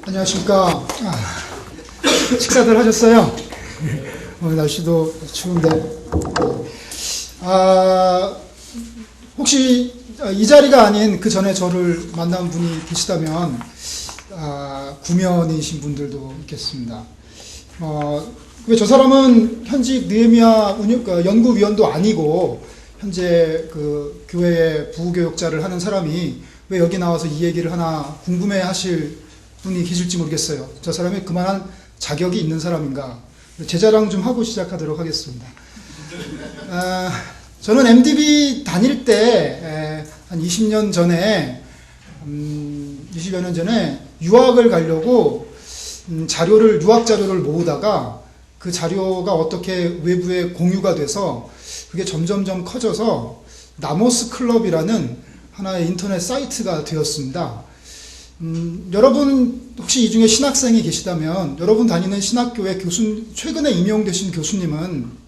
안녕하십니까. 식사들 하셨어요? 오늘 날씨도 추운데. 혹시 이 자리가 아닌 그 전에 저를 만난 분이 계시다면, 구면이신 분들도 있겠습니다. 왜 저 사람은 현직 느헤미야 연구위원도 아니고, 현재 그 교회의 부교육자를 하는 사람이 왜 여기 나와서 이 얘기를 하나 궁금해 하실 분이 계실지 모르겠어요. 저 사람이 그만한 자격이 있는 사람인가. 제 자랑 좀 하고 시작하도록 하겠습니다. 저는 MDB 다닐 때 한 20년 전에 20여 년 전에 유학을 가려고 유학 자료를 모으다가 그 자료가 어떻게 외부에 공유가 돼서 그게 점점점 커져서 나모스 클럽이라는 하나의 인터넷 사이트가 되었습니다. 여러분 혹시 이 중에 신학생이 계시다면 여러분 다니는 신학교의 최근에 임용되신 교수님은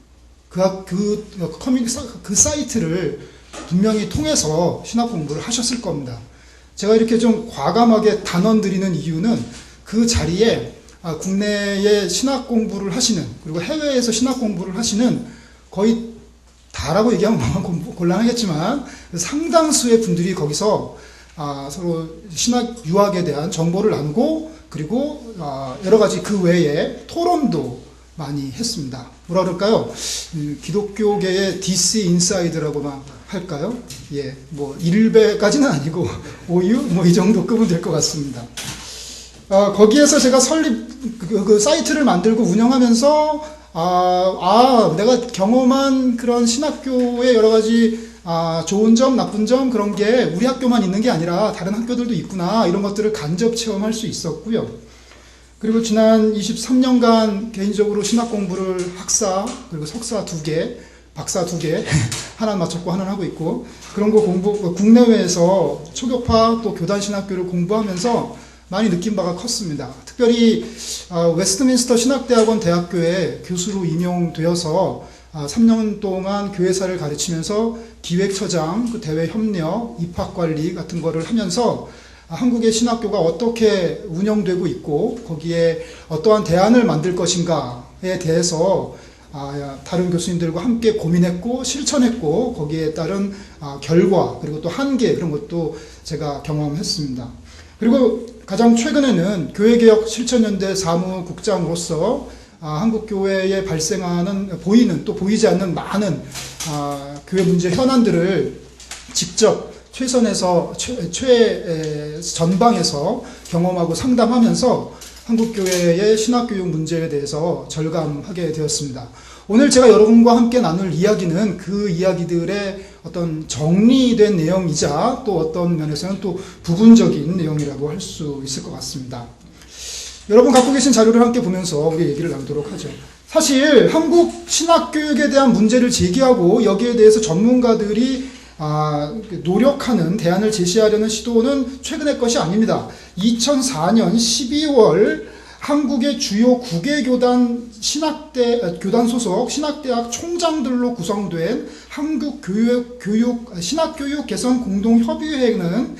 그 사이트를 분명히 통해서 신학 공부를 하셨을 겁니다. 제가 이렇게 좀 과감하게 단언 드리는 이유는 그 자리에 국내에 신학 공부를 하시는, 그리고 해외에서 신학 공부를 하시는 거의 다라고 얘기하면 곤란하겠지만 상당수의 분들이 거기서 서로 신학 유학에 대한 정보를 나누고, 그리고 여러 가지 그 외에 토론도 많이 했습니다. 뭐라 그럴까요? 기독교계의 DC 인사이드라고만 할까요? 예, 뭐 1배까지는 아니고 OU 뭐 이 정도 급은 될 것 같습니다. 거기에서 제가 그 사이트를 만들고 운영하면서 내가 경험한 그런 신학교의 여러 가지 좋은 점, 나쁜 점, 그런 게 우리 학교만 있는 게 아니라 다른 학교들도 있구나, 이런 것들을 간접 체험할 수 있었고요. 그리고 지난 23년간 개인적으로 신학 공부를 학사, 그리고 석사 2개, 박사 2개, 하나는 마쳤고 하나는 하고 있고, 그런 거 국내외에서 초교파 또 교단 신학교를 공부하면서 많이 느낀 바가 컸습니다. 특별히 웨스트민스터 신학대학원 대학교에 교수로 임용되어서 3년 동안 교회사를 가르치면서 기획처장, 대외 협력, 입학관리 같은 거를 하면서 한국의 신학교가 어떻게 운영되고 있고 거기에 어떠한 대안을 만들 것인가에 대해서 다른 교수님들과 함께 고민했고 실천했고, 거기에 따른 결과, 그리고 또 한계, 그런 것도 제가 경험했습니다. 그리고 가장 최근에는 교회개혁 실천연대 사무국장으로서 한국교회에 발생하는, 보이는 또 보이지 않는 많은 교회 문제 현안들을 직접 최선에서 전방에서 경험하고 상담하면서 한국교회의 신학교육 문제에 대해서 절감하게 되었습니다. 오늘 제가 여러분과 함께 나눌 이야기는 그 이야기들의 어떤 정리된 내용이자 또 어떤 면에서는 또 부분적인 내용이라고 할 수 있을 것 같습니다. 여러분 갖고 계신 자료를 함께 보면서 우리 얘기를 나누도록 하죠. 사실 한국 신학교육에 대한 문제를 제기하고 여기에 대해서 전문가들이 노력하는 대안을 제시하려는 시도는 최근의 것이 아닙니다. 2004년 12월 한국의 주요 국외교단 교단 소속 신학대학 총장들로 구성된 한국 신학교육 개선 공동협의회는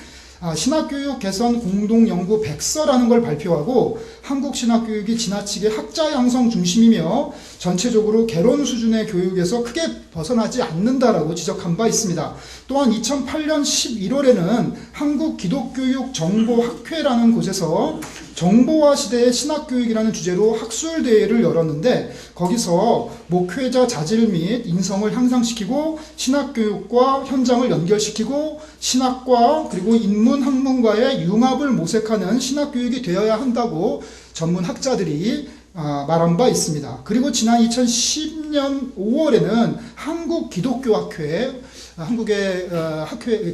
신학교육 개선 공동연구 백서라는 걸 발표하고, 한국 신학교육이 지나치게 학자 양성 중심이며 전체적으로 개론 수준의 교육에서 크게 벗어나지 않는다라고 지적한 바 있습니다. 또한 2008년 11월에는 한국기독교육정보학회라는 곳에서 정보화 시대의 신학교육이라는 주제로 학술대회를 열었는데, 거기서 목회자 자질 및 인성을 향상시키고 신학교육과 현장을 연결시키고 신학과 그리고 인문학문과의 융합을 모색하는 신학교육이 되어야 한다고 전문 학자들이 말한 바 있습니다. 그리고 지난 2010년 5월에는 한국기독교학회, 한국의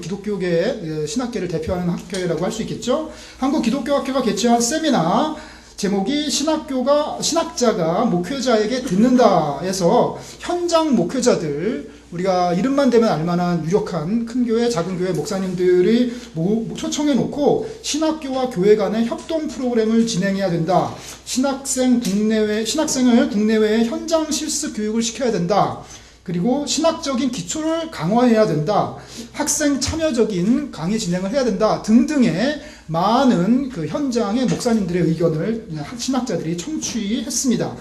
기독교계의 신학계를 대표하는 학회라고 할 수 있겠죠. 한국기독교학회가 개최한 세미나 제목이 신학자가 목회자에게 듣는다에서 현장 목회자들, 우리가 이름만 대면 알만한 유력한 큰 교회, 작은 교회 목사님들이 초청해 놓고 신학교와 교회 간의 협동 프로그램을 진행해야 된다. 신학생을 국내외의 현장 실습 교육을 시켜야 된다. 그리고 신학적인 기초를 강화해야 된다. 학생 참여적인 강의 진행을 해야 된다. 등등의 많은 그 현장의 목사님들의 의견을 신학자들이 청취했습니다.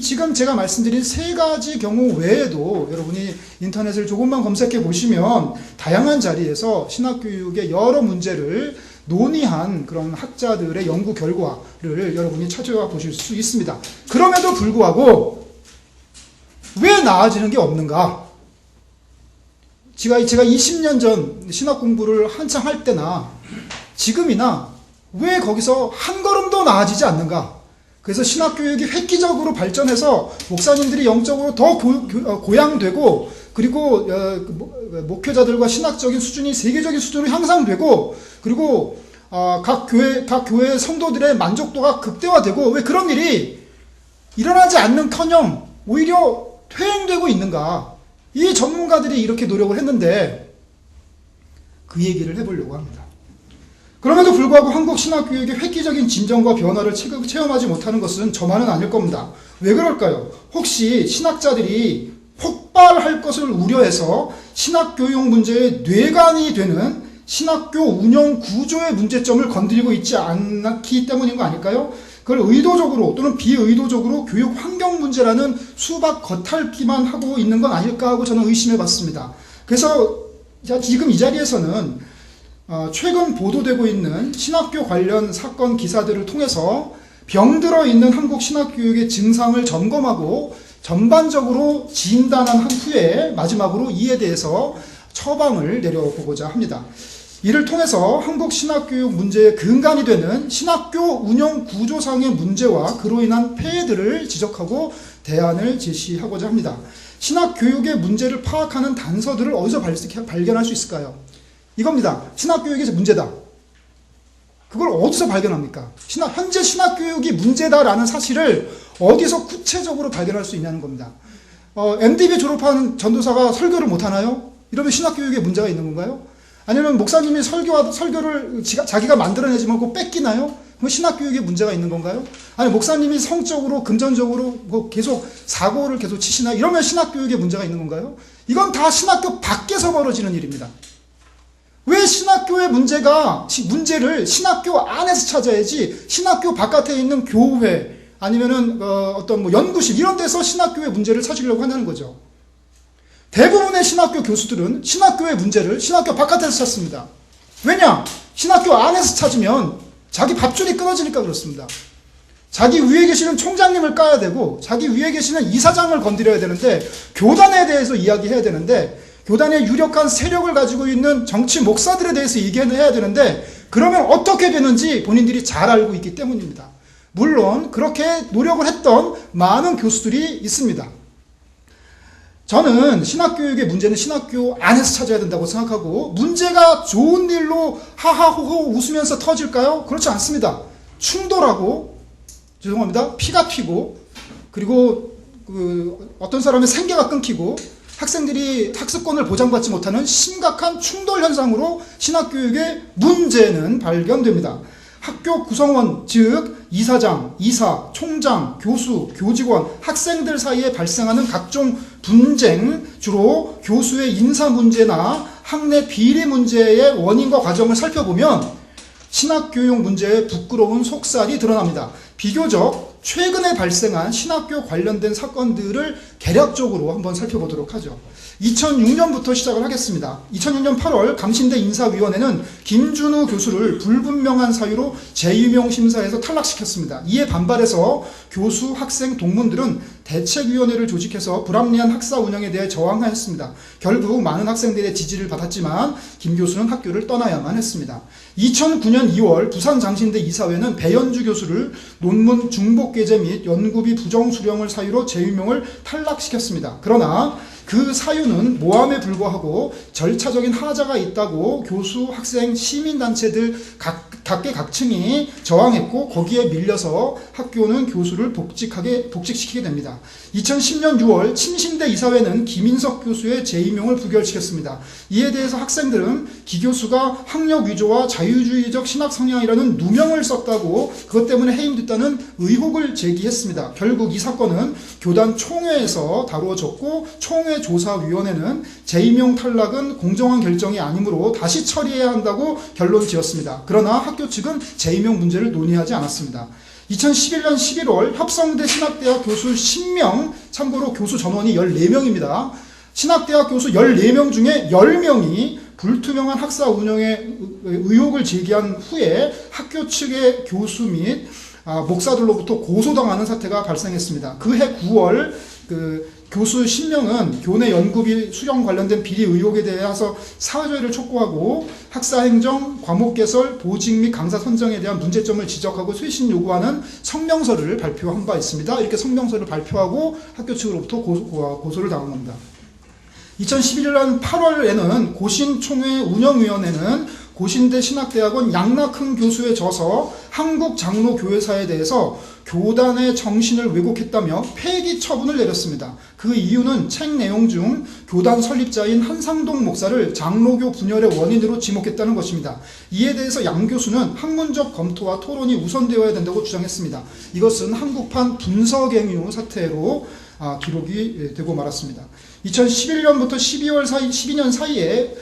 지금 제가 말씀드린 세 가지 경우 외에도 여러분이 인터넷을 조금만 검색해 보시면 다양한 자리에서 신학교육의 여러 문제를 논의한 그런 학자들의 연구 결과를 여러분이 찾아보실 수 있습니다. 그럼에도 불구하고 왜 나아지는 게 없는가? 제가 20년 전 신학 공부를 한창 할 때나 지금이나 왜 거기서 한 걸음도 나아지지 않는가? 그래서 신학교육이 획기적으로 발전해서 목사님들이 영적으로 더 고양되고 그리고 목회자들과 신학적인 수준이 세계적인 수준으로 향상되고 그리고 각 교회 성도들의 만족도가 극대화되고 왜 그런 일이 일어나지 않는커녕 오히려 퇴행되고 있는가? 이 전문가들이 이렇게 노력을 했는데 그 얘기를 해보려고 합니다. 그럼에도 불구하고 한국 신학교육의 획기적인 진전과 변화를 체험하지 못하는 것은 저만은 아닐 겁니다. 왜 그럴까요? 혹시 신학자들이 폭발할 것을 우려해서 신학교육 문제의 뇌관이 되는 신학교 운영 구조의 문제점을 건드리고 있지 않기 때문인 거 아닐까요? 그걸 의도적으로 또는 비의도적으로 교육 환경 문제라는 수박 겉핥기만 하고 있는 건 아닐까 하고 저는 의심해 봤습니다. 그래서 지금 이 자리에서는 최근 보도되고 있는 신학교 관련 사건 기사들을 통해서 병들어 있는 한국 신학교육의 증상을 점검하고 전반적으로 진단한 후에 마지막으로 이에 대해서 처방을 내려보고자 합니다. 이를 통해서 한국 신학교육 문제의 근간이 되는 신학교 운영 구조상의 문제와 그로 인한 폐해들을 지적하고 대안을 제시하고자 합니다. 신학교육의 문제를 파악하는 단서들을 어디서 발견할 수 있을까요? 이겁니다. 신학교육이 문제다. 그걸 어디서 발견합니까? 현재 신학교육이 문제다라는 사실을 어디서 구체적으로 발견할 수 있냐는 겁니다. MDB 졸업한 전도사가 설교를 못하나요? 이러면 신학교육에 문제가 있는 건가요? 아니면 목사님이 설교를 자기가 만들어내지만 그거 뺏기나요? 그럼 신학교육에 문제가 있는 건가요? 아니 목사님이 성적으로 금전적으로 계속 사고를 계속 치시나요? 이러면 신학교육에 문제가 있는 건가요? 이건 다 신학교 밖에서 벌어지는 일입니다. 왜 신학교의 문제를 신학교 안에서 찾아야지 신학교 바깥에 있는 교회 아니면은 어떤 연구실 이런 데서 신학교의 문제를 찾으려고 하는 거죠. 대부분의 신학교 교수들은 신학교의 문제를 신학교 바깥에서 찾습니다. 왜냐? 신학교 안에서 찾으면 자기 밥줄이 끊어지니까 그렇습니다. 자기 위에 계시는 총장님을 까야 되고 자기 위에 계시는 이사장을 건드려야 되는데 교단에 대해서 이야기해야 되는데 교단의 유력한 세력을 가지고 있는 정치 목사들에 대해서 얘기해야 되는데 그러면 어떻게 되는지 본인들이 잘 알고 있기 때문입니다. 물론 그렇게 노력을 했던 많은 교수들이 있습니다. 저는 신학교육의 문제는 신학교 안에서 찾아야 된다고 생각하고 문제가 좋은 일로 하하호호 웃으면서 터질까요? 그렇지 않습니다. 충돌하고 죄송합니다. 피가 튀고 그리고 어떤 사람의 생계가 끊기고 학생들이 학습권을 보장받지 못하는 심각한 충돌 현상으로 신학교육의 문제는 발견됩니다. 학교 구성원, 즉 이사장, 이사, 총장, 교수, 교직원, 학생들 사이에 발생하는 각종 분쟁, 주로 교수의 인사 문제나 학내 비리 문제의 원인과 과정을 살펴보면 신학교육 문제의 부끄러운 속살이 드러납니다. 비교적 최근에 발생한 신학교 관련된 사건들을 개략적으로 한번 살펴보도록 하죠. 2006년부터 시작을 하겠습니다. 2006년 8월 감신대 인사위원회는 김준우 교수를 불분명한 사유로 재임용 심사에서 탈락시켰습니다. 이에 반발해서 교수, 학생, 동문들은 대책위원회를 조직해서 불합리한 학사 운영에 대해 저항하였습니다. 결국 많은 학생들의 지지를 받았지만 김 교수는 학교를 떠나야만 했습니다. 2009년 2월 부산장신대 이사회는 배현주 교수를 논문 중복 게재 및 연구비 부정 수령을 사유로 재임용을 탈락시켰습니다. 그러나 그 사유는 모함에 불과하고 절차적인 하자가 있다고 교수, 학생, 시민단체들 각계각층이 저항했고 거기에 밀려서 학교는 교수를 복직시키게 됩니다. 2010년 6월 침신대 이사회는 김인석 교수의 재임용을 부결시켰습니다. 이에 대해서 학생들은 기교수가 학력 위조와 자유주의적 신학 성향이라는 누명을 썼다고 그것 때문에 해임됐다는 의혹을 제기했습니다. 결국 이 사건은 교단 총회에서 다루어졌고 총회 조사위원회는 재임용 탈락은 공정한 결정이 아니므로 다시 처리해야 한다고 결론 지었습니다. 그러나 학교 측은 재임용 문제를 논의하지 않았습니다. 2011년 11월 협성대 신학대학 교수 10명, 참고로 교수 전원이 14명입니다. 신학대학 교수 14명 중에 10명이 불투명한 학사 운영에 의혹을 제기한 후에 학교 측의 교수 및 목사들로부터 고소당하는 사태가 발생했습니다. 그해 9월 교수 10명은 교내 연구비 수령 관련된 비리 의혹에 대해서 사죄를 촉구하고 학사행정, 과목 개설, 보직 및 강사 선정에 대한 문제점을 지적하고 쇄신 요구하는 성명서를 발표한 바 있습니다. 이렇게 성명서를 발표하고 학교 측으로부터 고소를 당한 겁니다. 2011년 8월에는 고신총회 운영위원회는 고신대 신학대학원 양락흥 교수의 저서 한국장로교회사에 대해서 교단의 정신을 왜곡했다며 폐기 처분을 내렸습니다. 그 이유는 책 내용 중 교단 설립자인 한상동 목사를 장로교 분열의 원인으로 지목했다는 것입니다. 이에 대해서 양 교수는 학문적 검토와 토론이 우선되어야 된다고 주장했습니다. 이것은 한국판 분서갱유 사태로 기록이 되고 말았습니다. 2011년부터 12년 사이에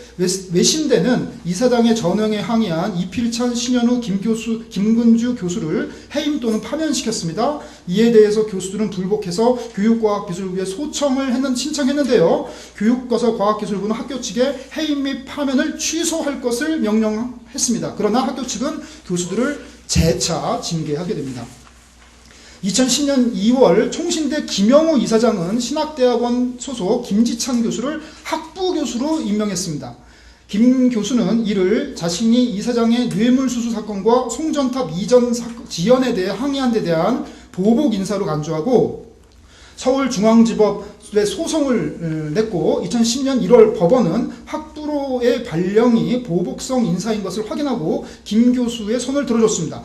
외신대는 이사장의 전형에 항의한 이필찬, 신현우, 김근주 교수를 해임 또는 파면시켰습니다. 이에 대해서 교수들은 불복해서 교육과학기술부에 신청했는데요. 교육과학기술부는 학교 측에 해임 및 파면을 취소할 것을 명령했습니다. 그러나 학교 측은 교수들을 재차 징계하게 됩니다. 2010년 2월 총신대 김영우 이사장은 신학대학원 소속 김지찬 교수를 학부교수로 임명했습니다. 김 교수는 이를 자신이 이사장의 뇌물수수 사건과 송전탑 이전 지연에 대해 항의한 데 대한 보복 인사로 간주하고 서울중앙지법에 소송을 냈고 2010년 1월 법원은 학부로의 발령이 보복성 인사인 것을 확인하고 김 교수의 손을 들어줬습니다.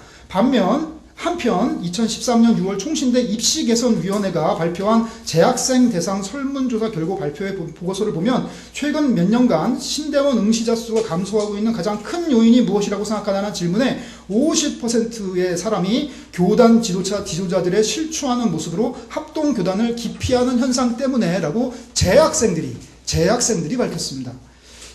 한편 2013년 6월 총신대 입시개선위원회가 발표한 재학생 대상 설문조사 결과 발표의 보고서를 보면 최근 몇 년간 신대원 응시자 수가 감소하고 있는 가장 큰 요인이 무엇이라고 생각하냐는 질문에 50%의 사람이 교단 지도자들의 실추하는 모습으로 합동교단을 기피하는 현상 때문에 라고 재학생들이 밝혔습니다.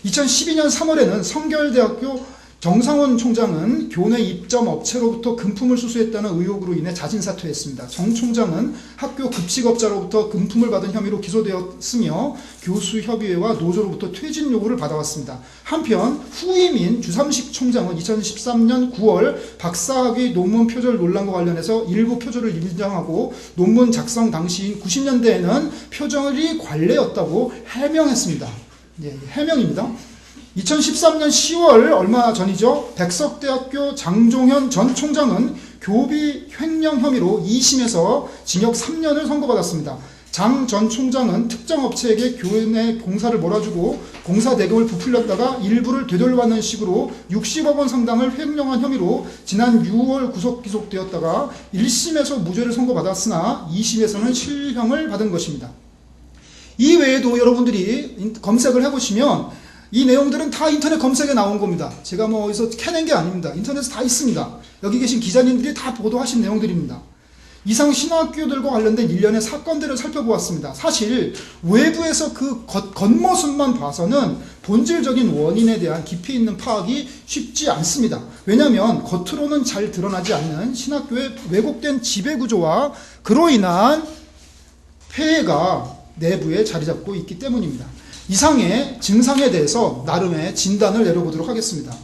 2012년 3월에는 성결대학교 정상원 총장은 교내 입점 업체로부터 금품을 수수했다는 의혹으로 인해 자진 사퇴했습니다. 정 총장은 학교 급식업자로부터 금품을 받은 혐의로 기소되었으며 교수협의회와 노조로부터 퇴진 요구를 받아왔습니다. 한편 후임인 주삼식 총장은 2013년 9월 박사학위 논문 표절 논란과 관련해서 일부 표절을 인정하고 논문 작성 당시인 90년대에는 표절이 관례였다고 해명했습니다. 해명입니다. 2013년 10월 얼마 전이죠. 백석대학교 장종현 전 총장은 교비 횡령 혐의로 2심에서 징역 3년을 선고받았습니다. 장 전 총장은 특정 업체에게 교내 공사를 몰아주고 공사 대금을 부풀렸다가 일부를 되돌려받는 식으로 60억 원 상당을 횡령한 혐의로 지난 6월 구속 기소되었다가 1심에서 무죄를 선고받았으나 2심에서는 실형을 받은 것입니다. 이 외에도 여러분들이 검색을 해보시면 이 내용들은 다 인터넷 검색에 나온 겁니다. 제가 어디서 캐낸 게 아닙니다. 인터넷에 다 있습니다. 여기 계신 기자님들이 다 보도하신 내용들입니다. 이상 신학교들과 관련된 일련의 사건들을 살펴보았습니다. 사실 외부에서 그 겉모습만 봐서는 본질적인 원인에 대한 깊이 있는 파악이 쉽지 않습니다. 왜냐하면 겉으로는 잘 드러나지 않는 신학교의 왜곡된 지배구조와 그로 인한 폐해가 내부에 자리 잡고 있기 때문입니다. 이상의 증상에 대해서 나름의 진단을 내려보도록 하겠습니다.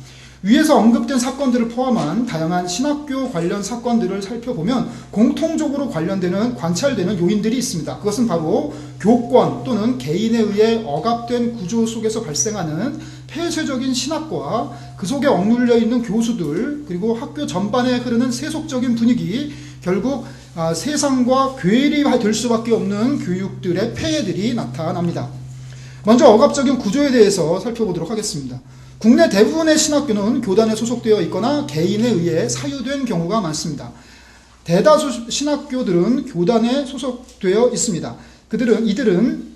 위에서 언급된 사건들을 포함한 다양한 신학교 관련 사건들을 살펴보면 공통적으로 관찰되는 요인들이 있습니다. 그것은 바로 교권 또는 개인에 의해 억압된 구조 속에서 발생하는 폐쇄적인 신학과 그 속에 억눌려 있는 교수들 그리고 학교 전반에 흐르는 세속적인 분위기 결국 세상과 괴리될 수밖에 없는 교육들의 폐해들이 나타납니다. 먼저 억압적인 구조에 대해서 살펴보도록 하겠습니다. 국내 대부분의 신학교는 교단에 소속되어 있거나 개인에 의해 사유된 경우가 많습니다. 대다수 신학교들은 교단에 소속되어 있습니다. 이들은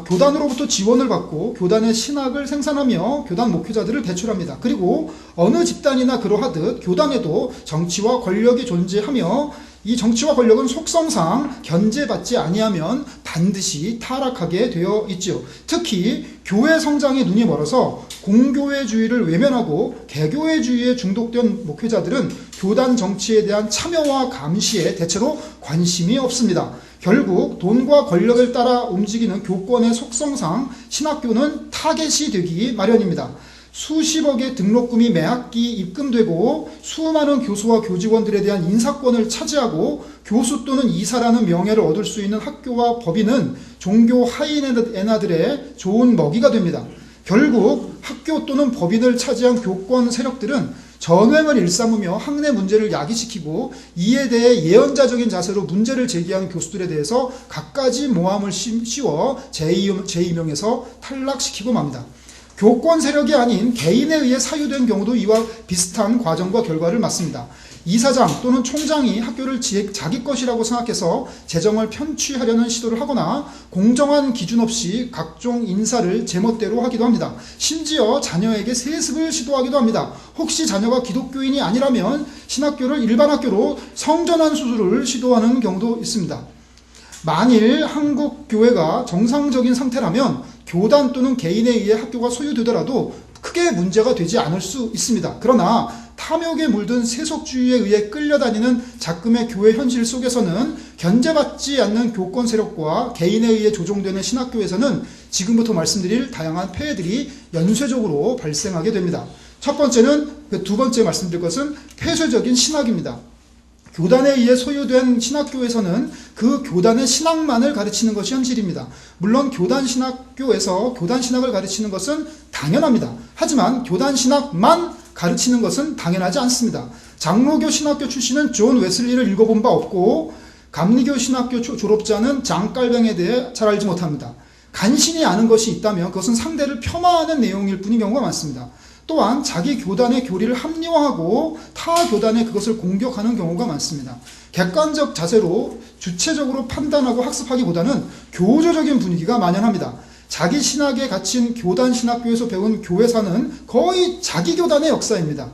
교단으로부터 지원을 받고 교단의 신학을 생산하며 교단 목회자들을 배출합니다. 그리고 어느 집단이나 그러하듯 교단에도 정치와 권력이 존재하며 이 정치와 권력은 속성상 견제받지 아니하면 반드시 타락하게 되어 있죠. 특히 교회 성장에 눈이 멀어서 공교회주의를 외면하고 개교회주의에 중독된 목회자들은 교단 정치에 대한 참여와 감시에 대체로 관심이 없습니다. 결국 돈과 권력을 따라 움직이는 교권의 속성상 신학교는 타겟이 되기 마련입니다. 수십억의 등록금이 매학기 입금되고 수많은 교수와 교직원들에 대한 인사권을 차지하고 교수 또는 이사라는 명예를 얻을 수 있는 학교와 법인은 종교 하이에나들의 좋은 먹이가 됩니다. 결국 학교 또는 법인을 차지한 교권 세력들은 전횡을 일삼으며 학내 문제를 야기시키고 이에 대해 예언자적인 자세로 문제를 제기하는 교수들에 대해서 갖가지 모함을 씌워 재임용해서 탈락시키고 맙니다. 교권 세력이 아닌 개인에 의해 사유된 경우도 이와 비슷한 과정과 결과를 맞습니다. 이사장 또는 총장이 학교를 자기 것이라고 생각해서 재정을 편취하려는 시도를 하거나 공정한 기준 없이 각종 인사를 제멋대로 하기도 합니다. 심지어 자녀에게 세습을 시도하기도 합니다. 혹시 자녀가 기독교인이 아니라면 신학교를 일반 학교로 성전환 수술을 시도하는 경우도 있습니다. 만일 한국 교회가 정상적인 상태라면 교단 또는 개인에 의해 학교가 소유되더라도 크게 문제가 되지 않을 수 있습니다. 그러나 탐욕에 물든 세속주의에 의해 끌려다니는 작금의 교회 현실 속에서는 견제받지 않는 교권 세력과 개인에 의해 조종되는 신학교에서는 지금부터 말씀드릴 다양한 폐해들이 연쇄적으로 발생하게 됩니다. 첫 번째는, 두 번째 말씀드릴 것은 폐쇄적인 신학입니다. 교단에 의해 소유된 신학교에서는 그 교단의 신학만을 가르치는 것이 현실입니다. 물론 교단 신학교에서 교단 신학을 가르치는 것은 당연합니다. 하지만 교단 신학만 가르치는 것은 당연하지 않습니다. 장로교 신학교 출신은 존 웨슬리를 읽어본 바 없고 감리교 신학교 졸업자는 장깔뱅에 대해 잘 알지 못합니다. 간신히 아는 것이 있다면 그것은 상대를 폄하하는 내용일 뿐인 경우가 많습니다. 또한 자기 교단의 교리를 합리화하고 타 교단의 그것을 공격하는 경우가 많습니다. 객관적 자세로 주체적으로 판단하고 학습하기보다는 교조적인 분위기가 만연합니다. 자기 신학에 갇힌 교단 신학교에서 배운 교회사는 거의 자기 교단의 역사입니다.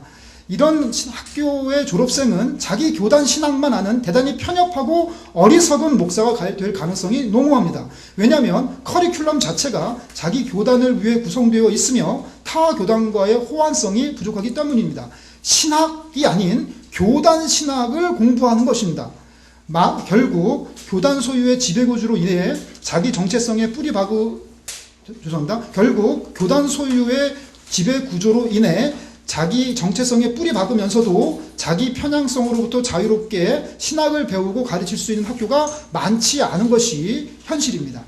이런 학교의 졸업생은 자기 교단 신학만 아는 대단히 편협하고 어리석은 목사가 될 가능성이 농후합니다. 왜냐하면 커리큘럼 자체가 자기 교단을 위해 구성되어 있으며 타 교단과의 호환성이 부족하기 때문입니다. 신학이 아닌 교단 신학을 공부하는 것입니다. 결국 교단 소유의 지배구조로 인해 자기 정체성의 결국 교단 소유의 지배구조로 인해 자기 정체성에 뿌리 박으면서도 자기 편향성으로부터 자유롭게 신학을 배우고 가르칠 수 있는 학교가 많지 않은 것이 현실입니다.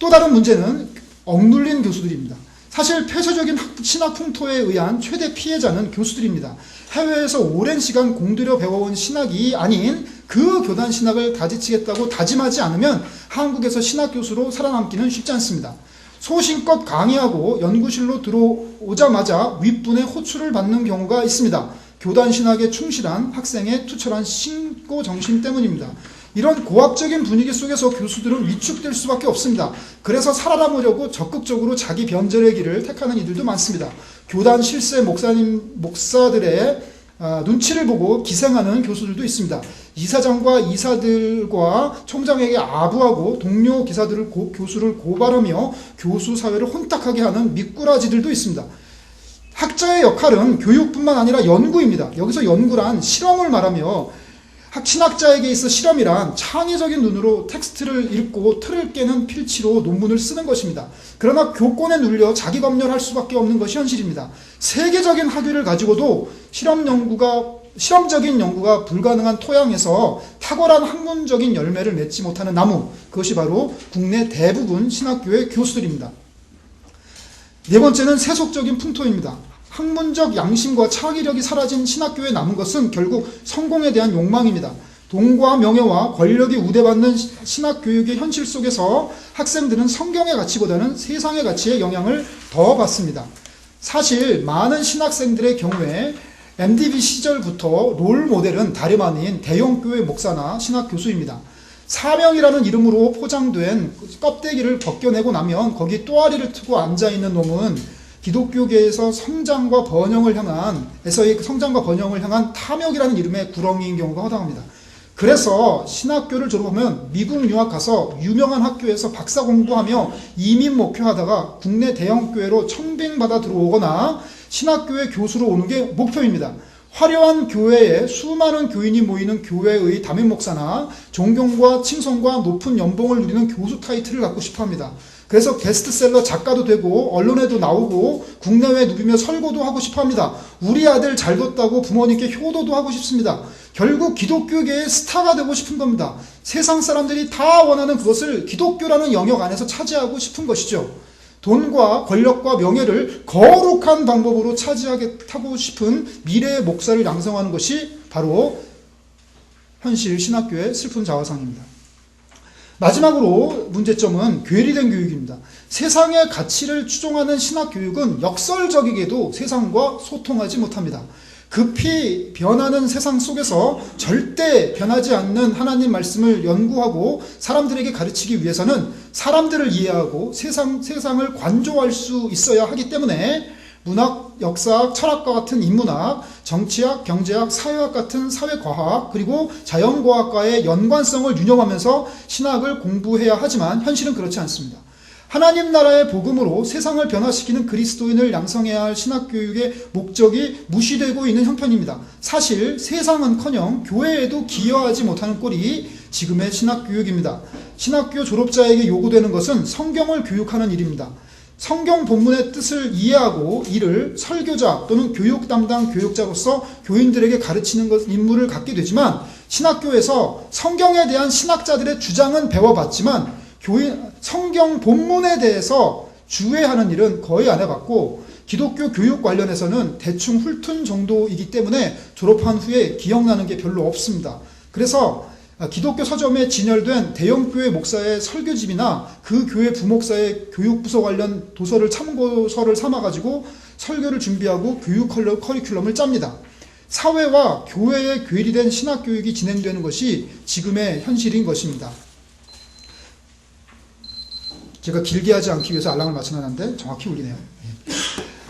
또 다른 문제는 억눌린 교수들입니다. 사실 폐쇄적인 신학 풍토에 의한 최대 피해자는 교수들입니다. 해외에서 오랜 시간 공들여 배워온 신학이 아닌 그 교단 신학을 가르치겠다고 다짐하지 않으면 한국에서 신학 교수로 살아남기는 쉽지 않습니다. 소신껏 강의하고 연구실로 들어오자마자 윗분의 호출을 받는 경우가 있습니다. 교단 신학에 충실한 학생의 투철한 신고 정신 때문입니다. 이런 고압적인 분위기 속에서 교수들은 위축될 수밖에 없습니다. 그래서 살아남으려고 적극적으로 자기 변절의 길을 택하는 이들도 많습니다. 교단 실세 목사들의 눈치를 보고 기생하는 교수들도 있습니다. 이사장과 이사들과 총장에게 아부하고 동료 교수를 고발하며 교수 사회를 혼탁하게 하는 미꾸라지들도 있습니다. 학자의 역할은 교육뿐만 아니라 연구입니다. 여기서 연구란 실험을 말하며 신학자에게 있어 실험이란 창의적인 눈으로 텍스트를 읽고 틀을 깨는 필치로 논문을 쓰는 것입니다. 그러나 교권에 눌려 자기 검열할 수밖에 없는 것이 현실입니다. 세계적인 학위를 가지고도 실험적인 연구가 불가능한 토양에서 탁월한 학문적인 열매를 맺지 못하는 나무, 그것이 바로 국내 대부분 신학교의 교수들입니다. 네 번째는 세속적인 풍토입니다. 학문적 양심과 창의력이 사라진 신학교에 남은 것은 결국 성공에 대한 욕망입니다. 돈과 명예와 권력이 우대받는 신학교육의 현실 속에서 학생들은 성경의 가치보다는 세상의 가치에 영향을 더 받습니다. 사실 많은 신학생들의 경우에 MDB 시절부터 롤 모델은 다름 아닌 대형교회 목사나 신학교수입니다. 사명이라는 이름으로 포장된 껍데기를 벗겨내고 나면 거기 또아리를 트고 앉아있는 놈은 기독교계에서 성장과 번영을 향한 탐욕이라는 이름의 구렁이인 경우가 허다합니다. 그래서 신학교를 졸업하면 미국 유학 가서 유명한 학교에서 박사 공부하며 이민 목표하다가 국내 대형교회로 청빙받아 들어오거나 신학교의 교수로 오는 게 목표입니다. 화려한 교회에 수많은 교인이 모이는 교회의 담임 목사나 존경과 칭송과 높은 연봉을 누리는 교수 타이틀을 갖고 싶어 합니다. 그래서 베스트셀러 작가도 되고 언론에도 나오고 국내외 누비며 설교도 하고 싶어 합니다. 우리 아들 잘 뒀다고 부모님께 효도도 하고 싶습니다. 결국 기독교계의 스타가 되고 싶은 겁니다. 세상 사람들이 다 원하는 그것을 기독교라는 영역 안에서 차지하고 싶은 것이죠. 돈과 권력과 명예를 거룩한 방법으로 차지하고 싶은 미래의 목사를 양성하는 것이 바로 현실 신학교의 슬픈 자화상입니다. 마지막으로 문제점은 괴리된 교육입니다. 세상의 가치를 추종하는 신학교육은 역설적이게도 세상과 소통하지 못합니다. 급히 변하는 세상 속에서 절대 변하지 않는 하나님 말씀을 연구하고 사람들에게 가르치기 위해서는 사람들을 이해하고 세상을 관조할 수 있어야 하기 때문에 문학, 역사학, 철학과 같은 인문학, 정치학, 경제학, 사회학 같은 사회과학, 그리고 자연과학과의 연관성을 유념하면서 신학을 공부해야 하지만 현실은 그렇지 않습니다. 하나님 나라의 복음으로 세상을 변화시키는 그리스도인을 양성해야 할 신학교육의 목적이 무시되고 있는 형편입니다. 사실 세상은커녕 교회에도 기여하지 못하는 꼴이 지금의 신학교육입니다. 신학교 졸업자에게 요구되는 것은 성경을 교육하는 일입니다. 성경 본문의 뜻을 이해하고 이를 설교자 또는 교육 담당 교육자로서 교인들에게 가르치는 임무를 갖게 되지만 신학교에서 성경에 대한 신학자들의 주장은 배워봤지만 성경 본문에 대해서 주회하는 일은 거의 안 해봤고 기독교 교육 관련해서는 대충 훑은 정도이기 때문에 졸업한 후에 기억나는 게 별로 없습니다. 그래서 기독교 서점에 진열된 대형교회 목사의 설교집이나 그 교회 부목사의 교육부서 관련 도서를 참고서를 삼아가지고 설교를 준비하고 교육 커리큘럼을 짭니다. 사회와 교회에 괴리된 신학교육이 진행되는 것이 지금의 현실인 것입니다. 제가 길게 하지 않기 위해서 알람을 맞춰놨는데 정확히 울리네요.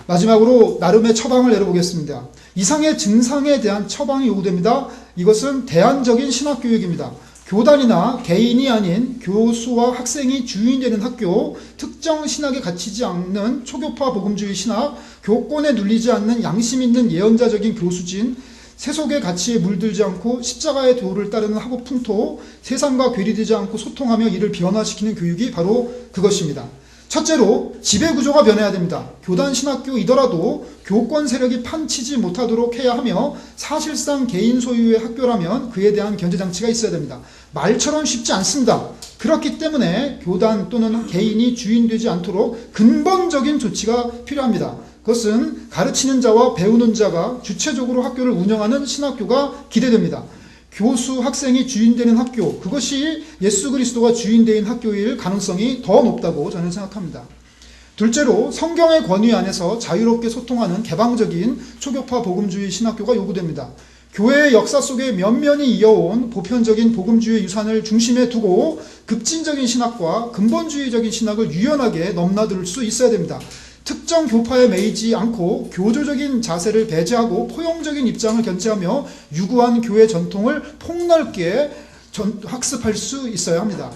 마지막으로 나름의 처방을 내려보겠습니다. 이상의 증상에 대한 처방이 요구됩니다. 이것은 대안적인 신학교육입니다. 교단이나 개인이 아닌 교수와 학생이 주인이 되는 학교, 특정 신학에 갇히지 않는 초교파 복음주의 신학, 교권에 눌리지 않는 양심 있는 예언자적인 교수진, 세속의 가치에 물들지 않고 십자가의 도를 따르는 학업 풍토, 세상과 괴리되지 않고 소통하며 이를 변화시키는 교육이 바로 그것입니다. 첫째로 지배구조가 변해야 됩니다. 교단 신학교이더라도 교권 세력이 판치지 못하도록 해야 하며 사실상 개인 소유의 학교라면 그에 대한 견제장치가 있어야 됩니다. 말처럼 쉽지 않습니다. 그렇기 때문에 교단 또는 개인이 주인되지 않도록 근본적인 조치가 필요합니다. 그것은 가르치는 자와 배우는 자가 주체적으로 학교를 운영하는 신학교가 기대됩니다. 교수, 학생이 주인되는 학교, 그것이 예수 그리스도가 주인되는 학교일 가능성이 더 높다고 저는 생각합니다. 둘째로 성경의 권위 안에서 자유롭게 소통하는 개방적인 초교파 복음주의 신학교가 요구됩니다. 교회의 역사 속에 면면이 이어온 보편적인 복음주의 유산을 중심에 두고 급진적인 신학과 근본주의적인 신학을 유연하게 넘나들 수 있어야 됩니다. 특정 교파에 매이지 않고 교조적인 자세를 배제하고 포용적인 입장을 견지하며 유구한 교회 전통을 폭넓게 학습할 수 있어야 합니다.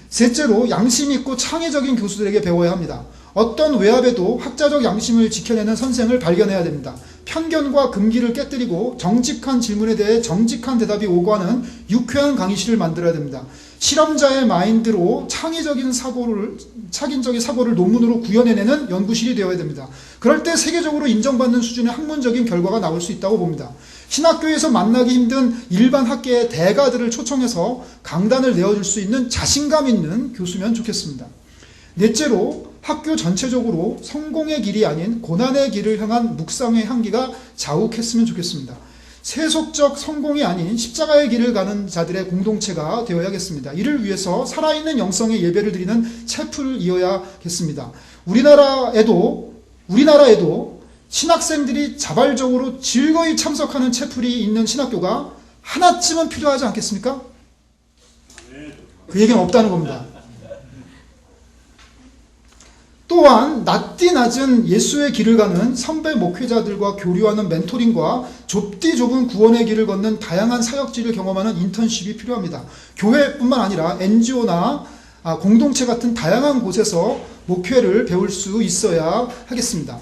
셋째로 양심 있고 창의적인 교수들에게 배워야 합니다. 어떤 외압에도 학자적 양심을 지켜내는 선생을 발견해야 됩니다. 편견과 금기를 깨뜨리고 정직한 질문에 대해 정직한 대답이 오가는 유쾌한 강의실을 만들어야 됩니다. 실험자의 마인드로 창의적인 사고를 논문으로 구현해내는 연구실이 되어야 됩니다. 그럴 때 세계적으로 인정받는 수준의 학문적인 결과가 나올 수 있다고 봅니다. 신학교에서 만나기 힘든 일반 학계의 대가들을 초청해서 강단을 내어줄 수 있는 자신감 있는 교수면 좋겠습니다. 넷째로 학교 전체적으로 성공의 길이 아닌 고난의 길을 향한 묵상의 향기가 자욱했으면 좋겠습니다. 세속적 성공이 아닌 십자가의 길을 가는 자들의 공동체가 되어야겠습니다. 이를 위해서 살아있는 영성의 예배를 드리는 채플이어야겠습니다. 우리나라에도 신학생들이 자발적으로 즐거이 참석하는 채플이 있는 신학교가 하나쯤은 필요하지 않겠습니까? 그 얘기는 없다는 겁니다. 또한 낮디 낮은 예수의 길을 가는 선배 목회자들과 교류하는 멘토링과 좁디 좁은 구원의 길을 걷는 다양한 사역지를 경험하는 인턴십이 필요합니다. 교회뿐만 아니라 NGO나 공동체 같은 다양한 곳에서 목회를 배울 수 있어야 하겠습니다.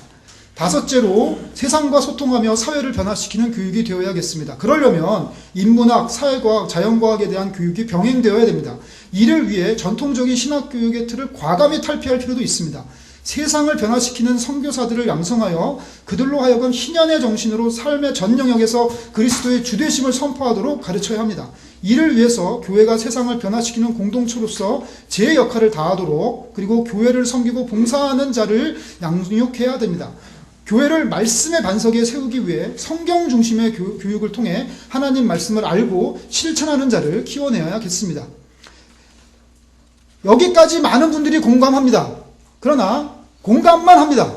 다섯째로 세상과 소통하며 사회를 변화시키는 교육이 되어야겠습니다. 그러려면 인문학, 사회과학, 자연과학에 대한 교육이 병행되어야 됩니다. 이를 위해 전통적인 신학교육의 틀을 과감히 탈피할 필요도 있습니다. 세상을 변화시키는 선교사들을 양성하여 그들로 하여금 희년의 정신으로 삶의 전 영역에서 그리스도의 주되심을 선포하도록 가르쳐야 합니다. 이를 위해서 교회가 세상을 변화시키는 공동체로서 제 역할을 다하도록, 그리고 교회를 섬기고 봉사하는 자를 양육해야 됩니다. 교회를 말씀의 반석에 세우기 위해 성경 중심의 교육을 통해 하나님 말씀을 알고 실천하는 자를 키워내야겠습니다. 여기까지 많은 분들이 공감합니다. 그러나 공감만 합니다.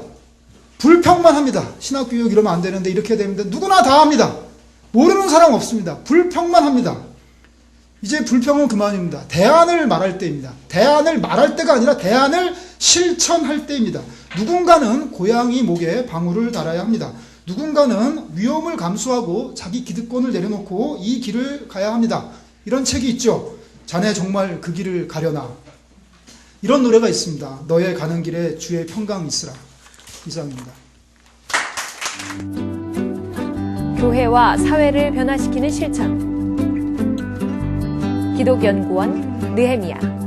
불평만 합니다. 신학교육 이러면 안 되는데 이렇게 되는데 누구나 다 합니다. 모르는 사람 없습니다. 불평만 합니다. 이제 불평은 그만입니다. 대안을 말할 때입니다. 대안을 말할 때가 아니라 대안을 실천할 때입니다. 누군가는 고양이 목에 방울을 달아야 합니다. 누군가는 위험을 감수하고 자기 기득권을 내려놓고 이 길을 가야 합니다. 이런 책이 있죠. 자네 정말 그 길을 가려나. 이런 노래가 있습니다. 너의 가는 길에 주의 평강 있으라. 이상입니다. 교회와 사회를 변화시키는 실천. 기독연구원 느헤미야.